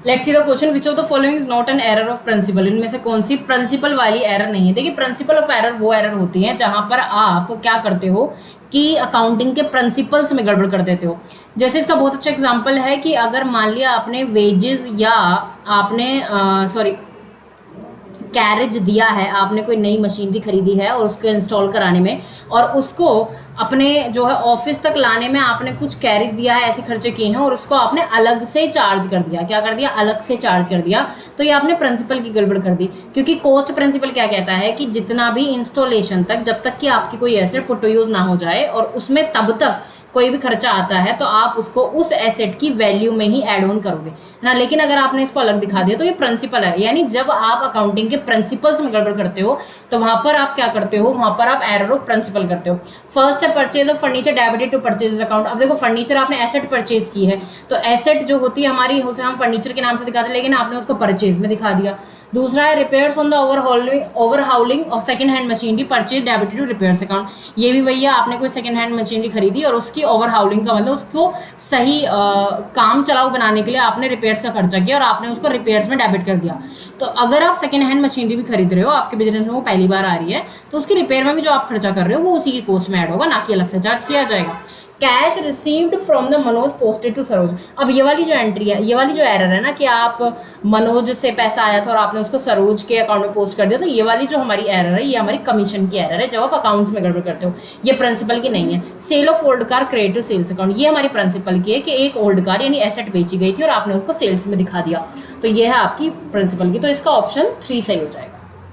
Let's see the question, which of the following is not an error of principle. इनमें से कौन सी principal वाली error नहीं है। देखिए प्रिंसिपल ऑफ एरर वो एरर होती है जहां पर आप क्या करते हो कि अकाउंटिंग के प्रिंसिपल्स में गड़बड़ कर देते हो। जैसे इसका बहुत अच्छा एग्जांपल है कि अगर मान लिया आपने वेजेस या आपने सॉरी कैरेज दिया है, आपने कोई नई मशीनरी खरीदी है और उसको इंस्टॉल कराने में और उसको अपने जो है ऑफिस तक लाने में आपने कुछ कैरेज दिया है, ऐसे खर्चे किए हैं और उसको आपने अलग से चार्ज कर दिया। क्या कर दिया? अलग से चार्ज कर दिया। तो ये आपने प्रिंसिपल की गड़बड़ कर दी, क्योंकि कोस्ट प्रिंसिपल क्या कहता है कि जितना भी इंस्टॉलेशन तक, जब तक कि आपकी कोई एसेट पुट टू यूज ना हो जाए और उसमें तब तक कोई भी खर्चा आता है तो आप उसको उस एसेट की वैल्यू में ही ऐड ऑन करोगे, है ना। लेकिन अगर आपने इसको अलग दिखा दिया तो ये प्रिंसिपल है। यानी जब आप अकाउंटिंग के प्रिंसिपल्स में गड़बड़ करते हो तो वहां पर आप क्या करते हो, वहां पर आप एरर ऑफ प्रिंसिपल करते हो। फर्स्ट है purchase of furniture debited to purchase account. अब देखो फर्नीचर आपने एसेट परचेज की है, तो एसेट जो होती है हमारी, उसे हम फर्नीचर के नाम से दिखाते हैं, लेकिन आपने उसको परचेज में दिखा दिया। दूसरा है repairs on the overhauling of second hand machinery purchase debited to repairs account. ये भी भैया आपने कोई सेकंड हैंड मशीनरी खरीदी और उसकी ओवरहाउलिंग का मतलब उसको सही काम चलाऊ बनाने के लिए आपने रिपेयर्स का खर्चा किया और आपने उसको रिपेयर्स में डेबिट कर दिया। तो अगर आप सेकंड हैंड मशीनरी भी खरीद रहे हो, आपके बिजनेस में वो पहली बार आ रही है, तो उसकी रिपेयर में भी जो आप खर्चा कर रहे हो वो उसी की कॉस्ट में ऐड होगा, ना कि अलग से चार्ज किया जाएगा। Cash received from the Manoj posted to Saroj. अब ये वाली जो एंट्री है, ये वाली जो एरर है ना कि आप मनोज से पैसा आया था और आपने उसको सरोज के अकाउंट में पोस्ट कर दिया, तो ये वाली जो हमारी एरर है ये हमारी कमीशन की एरर है जब आप अकाउंट्स में गड़बड़ करते हो। ये प्रिंसिपल की नहीं है। Sale of old car credit to sales account, ये हमारी प्रिंसिपल की है कि एक ओल्ड कार यानी एसेट बेची गई थी और आपने उसको सेल्स में दिखा दिया, तो ये है आपकी प्रिंसिपल की। तो इसका ऑप्शन 3 सही हो जाएगा।